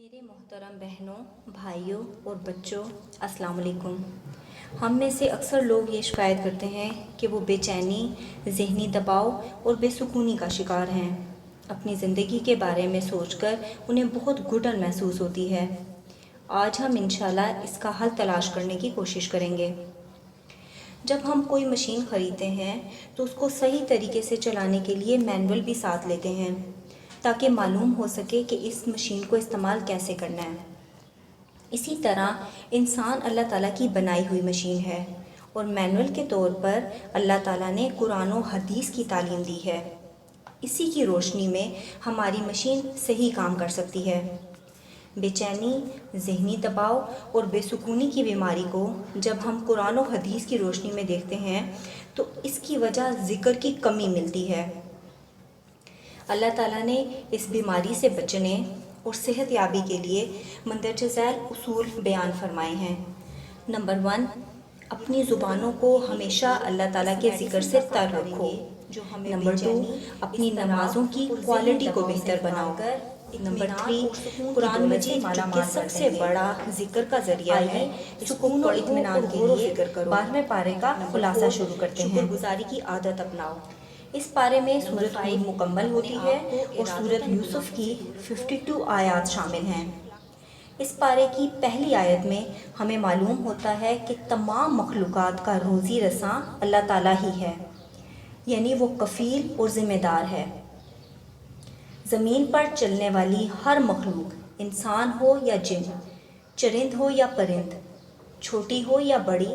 میرے محترم بہنوں، بھائیوں اور بچوں، السلام علیکم۔ ہم میں سے اکثر لوگ یہ شکایت کرتے ہیں کہ وہ بے چینی، ذہنی دباؤ اور بے سکونی کا شکار ہیں۔ اپنی زندگی کے بارے میں سوچ کر انہیں بہت گھٹن محسوس ہوتی ہے۔ آج ہم انشاءاللہ اس کا حل تلاش کرنے کی کوشش کریں گے۔ جب ہم کوئی مشین خریدتے ہیں تو اس کو صحیح طریقے سے چلانے کے لیے مینول بھی ساتھ لیتے ہیں تاکہ معلوم ہو سکے کہ اس مشین کو استعمال کیسے کرنا ہے۔ اسی طرح انسان اللہ تعالیٰ کی بنائی ہوئی مشین ہے اور مینول کے طور پر اللہ تعالیٰ نے قرآن و حدیث کی تعلیم دی ہے۔ اسی کی روشنی میں ہماری مشین صحیح کام کر سکتی ہے۔ بے چینی، ذہنی دباؤ اور بے سکونی کی بیماری کو جب ہم قرآن و حدیث کی روشنی میں دیکھتے ہیں تو اس کی وجہ ذکر کی کمی ملتی ہے۔ اللہ تعالیٰ نے اس بیماری سے بچنے اور صحت یابی کے لیے مندرجہ ذیل اصول بیان فرمائے ہیں۔ نمبر 1، اپنی زبانوں کو ہمیشہ اللہ تعالیٰ کے ذکر سے تر رکھو۔ نمبر 2، اپنی نمازوں کی کوالٹی کو بہتر بناؤ۔ نمبر 3، قرآن مجید جو کہ سب سے بڑا ذکر کا ذریعہ ہے، سکون اور اطمینان کے لیے 12ویں پارے کا خلاصہ شروع کرتے ہیں۔ شکر گزاری کی عادت اپناؤ۔ اس پارے میں سورۃ ہود مکمل ہوتی ہے اور سورۃ یوسف کی 52 آیات شامل ہیں۔ اس پارے کی پہلی آیت میں ہمیں معلوم ہوتا ہے کہ تمام مخلوقات کا روزی رساں اللہ تعالیٰ ہی ہے، یعنی وہ کفیل اور ذمہ دار ہے۔ زمین پر چلنے والی ہر مخلوق، انسان ہو یا جن، چرند ہو یا پرند، چھوٹی ہو یا بڑی،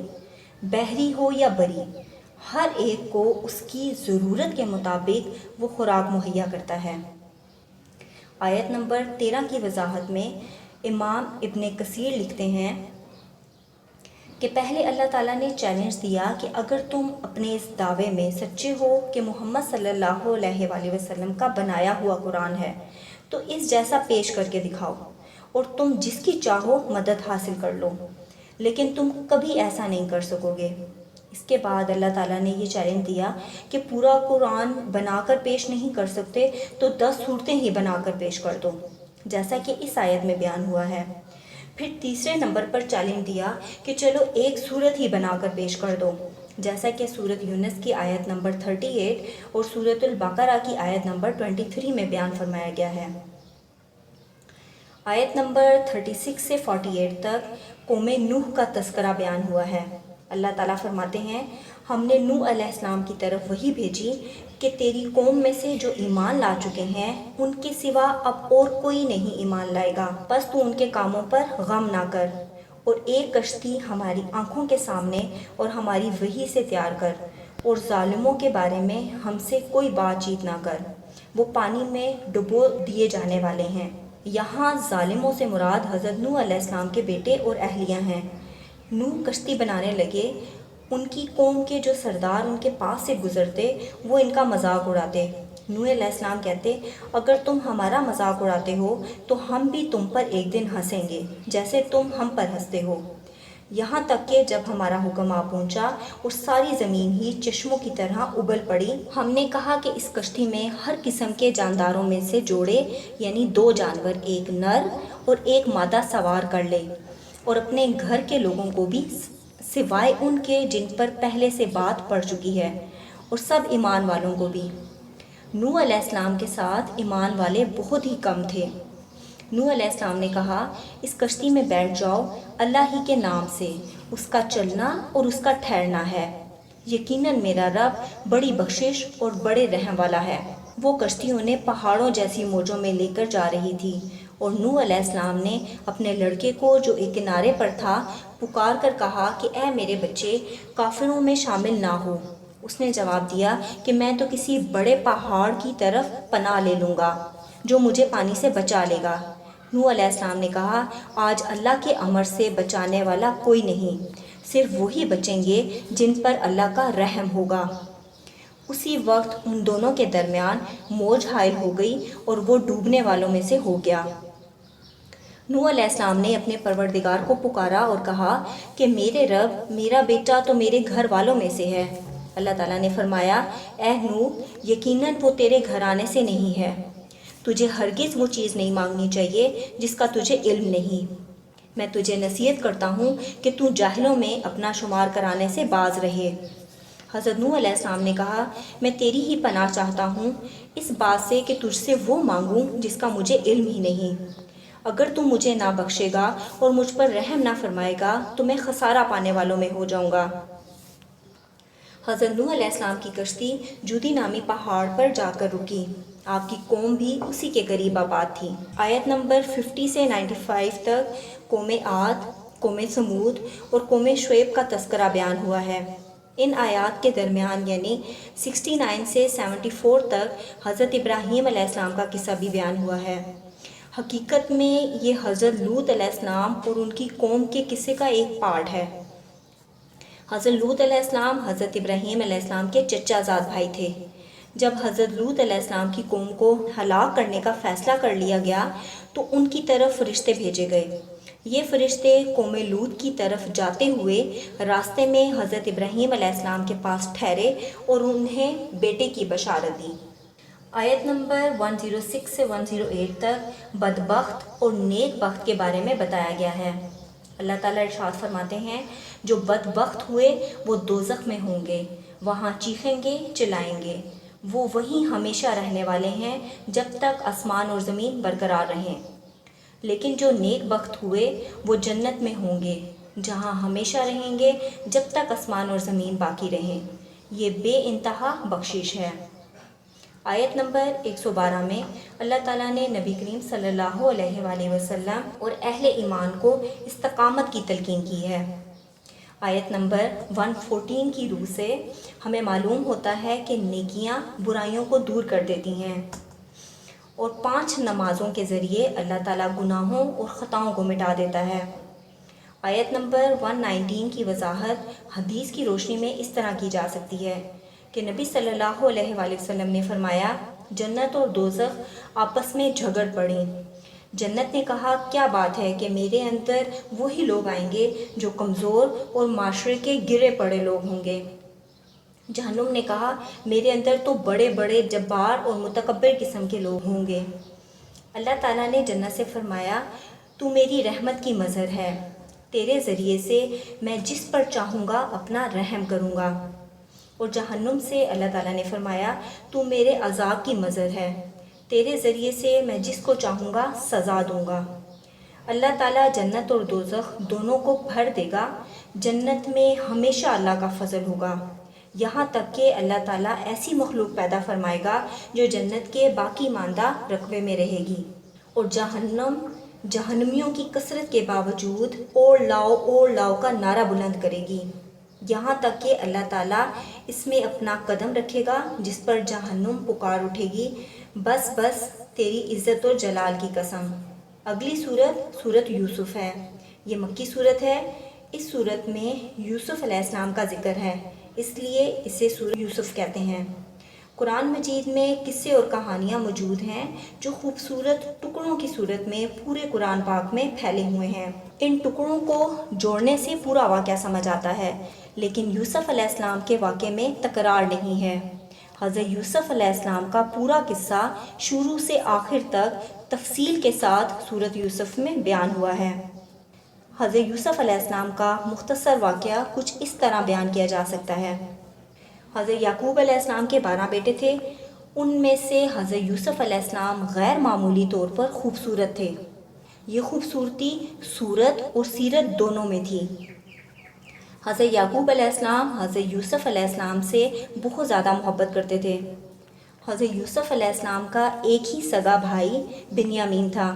بحری ہو یا بری، ہر ایک کو اس کی ضرورت کے مطابق وہ خوراک مہیا کرتا ہے۔ آیت نمبر 13 کی وضاحت میں امام ابن کثیر لکھتے ہیں کہ پہلے اللہ تعالیٰ نے چیلنج دیا کہ اگر تم اپنے اس دعوے میں سچے ہو کہ محمد صلی اللہ علیہ وآلہ وسلم کا بنایا ہوا قرآن ہے تو اس جیسا پیش کر کے دکھاؤ اور تم جس کی چاہو مدد حاصل کر لو، لیکن تم کبھی ایسا نہیں کر سکو گے۔ اس کے بعد اللہ تعالیٰ نے یہ چیلنج دیا کہ پورا قرآن بنا کر پیش نہیں کر سکتے تو 10 صورتیں ہی بنا کر پیش کر دو، جیسا کہ اس آیت میں بیان ہوا ہے۔ پھر تیسرے نمبر پر چیلنج دیا کہ چلو ایک صورت ہی بنا کر پیش کر دو، جیسا کہ سورۃ یونس کی آیت نمبر 38 اور سورۃ البقرہ کی آیت نمبر 23 میں بیان فرمایا گیا ہے۔ آیت نمبر 36 سے 48 تک قوم نوح کا تذکرہ بیان ہوا ہے۔ اللہ تعالیٰ فرماتے ہیں، ہم نے نوح علیہ السلام کی طرف وحی بھیجی کہ تیری قوم میں سے جو ایمان لا چکے ہیں ان کے سوا اب اور کوئی نہیں ایمان لائے گا، بس تو ان کے کاموں پر غم نہ کر اور ایک کشتی ہماری آنکھوں کے سامنے اور ہماری وحی سے تیار کر، اور ظالموں کے بارے میں ہم سے کوئی بات چیت نہ کر، وہ پانی میں ڈبو دیے جانے والے ہیں۔ یہاں ظالموں سے مراد حضرت نوح علیہ السلام کے بیٹے اور اہلیہ ہیں۔ نوح کشتی بنانے لگے، ان کی قوم کے جو سردار ان کے پاس سے گزرتے وہ ان کا مذاق اڑاتے۔ نوح علیہ السلام کہتے، اگر تم ہمارا مذاق اڑاتے ہو تو ہم بھی تم پر ایک دن ہنسیں گے جیسے تم ہم پر ہنستے ہو، یہاں تک کہ جب ہمارا حکم آ پہنچا اور ساری زمین ہی چشموں کی طرح ابل پڑی، ہم نے کہا کہ اس کشتی میں ہر قسم کے جانداروں میں سے جوڑے یعنی 2 جانور، ایک نر اور ایک مادہ سوار کر لے، اور اپنے گھر کے لوگوں کو بھی سوائے ان کے جن پر پہلے سے بات پڑ چکی ہے، اور سب ایمان والوں کو بھی۔ نوح علیہ السلام کے ساتھ ایمان والے بہت ہی کم تھے۔ نوح علیہ السلام نے کہا، اس کشتی میں بیٹھ جاؤ، اللہ ہی کے نام سے، اس کا چلنا اور اس کا ٹھہرنا ہے، یقیناً میرا رب بڑی بخشش اور بڑے رحم والا ہے۔ وہ کشتی انہیں پہاڑوں جیسی موجوں میں لے کر جا رہی تھی، اور نوح علیہ السلام نے اپنے لڑکے کو جو ایک کنارے پر تھا پکار کر کہا کہ اے میرے بچے، کافروں میں شامل نہ ہو۔ اس نے جواب دیا کہ میں تو کسی بڑے پہاڑ کی طرف پناہ لے لوں گا جو مجھے پانی سے بچا لے گا۔ نوح علیہ السلام نے کہا، آج اللہ کے امر سے بچانے والا کوئی نہیں، صرف وہی بچیں گے جن پر اللہ کا رحم ہوگا۔ اسی وقت ان دونوں کے درمیان موج حائل ہو گئی اور وہ ڈوبنے والوں میں سے ہو گیا۔ نوح علیہ السلام نے اپنے پروردگار کو پکارا اور کہا کہ میرے رب، میرا بیٹا تو میرے گھر والوں میں سے ہے۔ اللہ تعالیٰ نے فرمایا، اے نوح، یقیناً وہ تیرے گھرانے سے نہیں ہے، تجھے ہرگز وہ چیز نہیں مانگنی چاہیے جس کا تجھے علم نہیں۔ میں تجھے نصیحت کرتا ہوں کہ تو جاہلوں میں اپنا شمار کرانے سے باز رہے۔ حضرت نوح علیہ السلام نے کہا، میں تیری ہی پناہ چاہتا ہوں اس بات سے کہ تجھ سے وہ مانگوں جس کا مجھے علم ہی نہیں۔ اگر تو مجھے نہ بخشے گا اور مجھ پر رحم نہ فرمائے گا تو میں خسارہ پانے والوں میں ہو جاؤں گا۔ حضرت نوح علیہ السلام کی کشتی جودی نامی پہاڑ پر جا کر رکی۔ آپ کی قوم بھی اسی کے قریب آباد تھی۔ آیت نمبر 50 سے 95 تک قوم عاد، قوم سمود اور قوم شعیب کا تذکرہ بیان ہوا ہے۔ ان آیات کے درمیان یعنی 69 سے 74 تک حضرت ابراہیم علیہ السلام کا قصہ بھی بیان ہوا ہے۔ حقیقت میں یہ حضرت لوط علیہ السلام اور ان کی قوم کے قصے کا ایک پارٹ ہے۔ حضرت لوط علیہ السلام حضرت ابراہیم علیہ السلام کے چچا زاد بھائی تھے۔ جب حضرت لوط علیہ السلام کی قوم کو ہلاک کرنے کا فیصلہ کر لیا گیا تو ان کی طرف فرشتے بھیجے گئے۔ یہ فرشتے قوم لوط کی طرف جاتے ہوئے راستے میں حضرت ابراہیم علیہ السلام کے پاس ٹھہرے اور انہیں بیٹے کی بشارت دی۔ آیت نمبر 106 سے 108 تک بدبخت اور نیک بخت کے بارے میں بتایا گیا ہے۔ اللہ تعالیٰ ارشاد فرماتے ہیں، جو بدبخت ہوئے وہ دوزخ میں ہوں گے، وہاں چیخیں گے، چلائیں گے۔ وہ وہیں ہمیشہ رہنے والے ہیں جب تک آسمان اور زمین برقرار رہیں۔ لیکن جو نیک بخت ہوئے وہ جنت میں ہوں گے، جہاں ہمیشہ رہیں گے جب تک آسمان اور زمین باقی رہیں۔ یہ بے انتہا بخشش ہے۔ آیت نمبر 112 میں اللہ تعالیٰ نے نبی کریم صلی اللہ علیہ وآلہ وسلم اور اہل ایمان کو استقامت کی تلقین کی ہے۔ آیت نمبر 114 کی روح سے ہمیں معلوم ہوتا ہے کہ نیکیاں برائیوں کو دور کر دیتی ہیں اور 5 نمازوں کے ذریعے اللہ تعالیٰ گناہوں اور خطاؤں کو مٹا دیتا ہے۔ آیت نمبر 119 کی وضاحت حدیث کی روشنی میں اس طرح کی جا سکتی ہے کہ نبی صلی اللہ علیہ وآلہ وسلم نے فرمایا، جنت اور دوزخ آپس میں جھگڑ پڑیں۔ جنت نے کہا، کیا بات ہے کہ میرے اندر وہی لوگ آئیں گے جو کمزور اور معاشرے کے گرے پڑے لوگ ہوں گے۔ جہنم نے کہا، میرے اندر تو بڑے بڑے جبار اور متکبر قسم کے لوگ ہوں گے۔ اللہ تعالیٰ نے جنت سے فرمایا، تو میری رحمت کی مظہر ہے، تیرے ذریعے سے میں جس پر چاہوں گا اپنا رحم کروں گا۔ اور جہنم سے اللہ تعالیٰ نے فرمایا، تو میرے عذاب کی مظہر ہے، تیرے ذریعے سے میں جس کو چاہوں گا سزا دوں گا۔ اللہ تعالیٰ جنت اور دوزخ دونوں کو بھر دے گا۔ جنت میں ہمیشہ اللہ کا فضل ہوگا، یہاں تک کہ اللہ تعالیٰ ایسی مخلوق پیدا فرمائے گا جو جنت کے باقی ماندہ رقبے میں رہے گی، اور جہنم جہنمیوں کی کثرت کے باوجود اوڑ لاؤ کا نعرہ بلند کرے گی، یہاں تک کہ اللہ تعالیٰ اس میں اپنا قدم رکھے گا جس پر جہنم پکار اٹھے گی، بس بس تیری عزت و جلال کی قسم۔ اگلی سورت یوسف ہے۔ یہ مکی سورت ہے۔ اس سورت میں یوسف علیہ السلام کا ذکر ہے، اس لیے اسے سورت یوسف کہتے ہیں۔ قرآن مجید میں قصے اور کہانیاں موجود ہیں جو خوبصورت ٹکڑوں کی صورت میں پورے قرآن پاک میں پھیلے ہوئے ہیں۔ ان ٹکڑوں کو جوڑنے سے پورا واقعہ سمجھ آتا ہے، لیکن یوسف علیہ السلام کے واقعے میں تکرار نہیں ہے۔ حضرت یوسف علیہ السلام کا پورا قصہ شروع سے آخر تک تفصیل کے ساتھ سورت یوسف میں بیان ہوا ہے۔ حضرت یوسف علیہ السلام کا مختصر واقعہ کچھ اس طرح بیان کیا جا سکتا ہے۔ حضرت یعقوب علیہ السلام کے 12 بیٹے تھے، ان میں سے حضرت یوسف علیہ السلام غیر معمولی طور پر خوبصورت تھے۔ یہ خوبصورتی صورت اور سیرت دونوں میں تھی۔ حضرت یعقوب علیہ السلام حضرت یوسف علیہ السلام سے بہت زیادہ محبت کرتے تھے۔ حضرت یوسف علیہ السلام کا ایک ہی سگا بھائی بنیامین تھا۔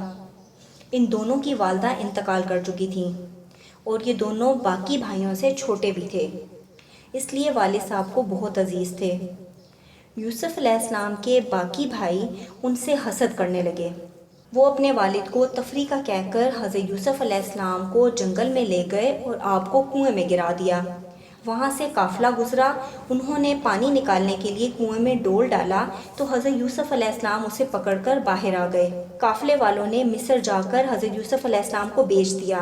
ان دونوں کی والدہ انتقال کر چکی تھیں اور یہ دونوں باقی بھائیوں سے چھوٹے بھی تھے، اس لیے والد صاحب کو بہت عزیز تھے۔ یوسف علیہ السلام کے باقی بھائی ان سے حسد کرنے لگے۔ وہ اپنے والد کو تفریح کا کہہ کر حضرت یوسف علیہ السلام کو جنگل میں لے گئے اور آپ کو کنویں میں گرا دیا۔ وہاں سے قافلہ گزرا، انہوں نے پانی نکالنے کے لیے کنویں میں ڈول ڈالا تو حضرت یوسف علیہ السلام اسے پکڑ کر باہر آ گئے۔ قافلے والوں نے مصر جا کر حضرت یوسف علیہ السلام کو بیچ دیا۔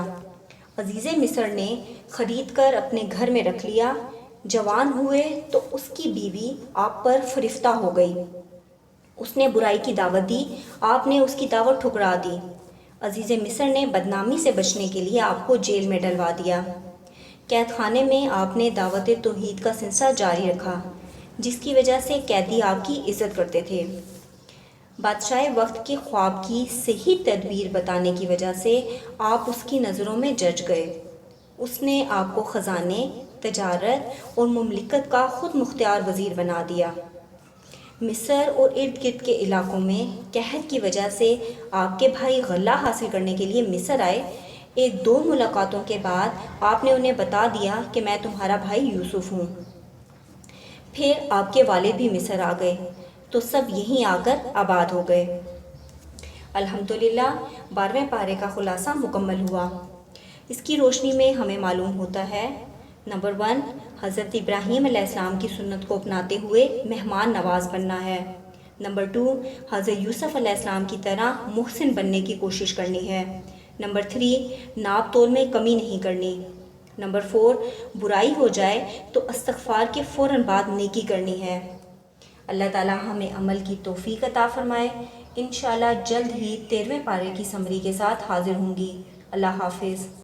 عزیز مصر نے خرید کر اپنے گھر میں رکھ لیا۔ جوان ہوئے تو اس کی بیوی آپ پر فرفتہ ہو گئی۔ اس نے برائی کی دعوت دی، آپ نے اس کی دعوت ٹھکرا دی۔ عزیز مصر نے بدنامی سے بچنے کے لیے آپ کو جیل میں ڈلوا دیا۔ قید خانے میں آپ نے دعوت توحید کا سلسلہ جاری رکھا، جس کی وجہ سے قیدی آپ کی عزت کرتے تھے۔ بادشاہ وقت کے خواب کی صحیح تدبیر بتانے کی وجہ سے آپ اس کی نظروں میں جج گئے۔ اس نے آپ کو خزانے، تجارت اور مملکت کا خود مختار وزیر بنا دیا۔ مصر اور ارد گرد کے علاقوں میں قحط کی وجہ سے آپ کے بھائی غلہ حاصل کرنے کے لیے مصر آئے۔ ایک دو ملاقاتوں کے بعد آپ نے انہیں بتا دیا کہ میں تمہارا بھائی یوسف ہوں۔ پھر آپ کے والد بھی مصر آ گئے تو سب یہیں آ کر آباد ہو گئے۔ الحمدللہ 12ویں پارے کا خلاصہ مکمل ہوا۔ اس کی روشنی میں ہمیں معلوم ہوتا ہے: نمبر 1، حضرت ابراہیم علیہ السلام کی سنت کو اپناتے ہوئے مہمان نواز بننا ہے۔ نمبر 2، حضرت یوسف علیہ السلام کی طرح محسن بننے کی کوشش کرنی ہے۔ نمبر 3، ناپ تول میں کمی نہیں کرنی۔ نمبر 4، برائی ہو جائے تو استغفار کے فوراً بعد نیکی کرنی ہے۔ اللہ تعالی ہمیں عمل کی توفیق عطا فرمائے۔ انشاءاللہ جلد ہی 13ویں پارے کی سمری کے ساتھ حاضر ہوں گی۔ اللہ حافظ۔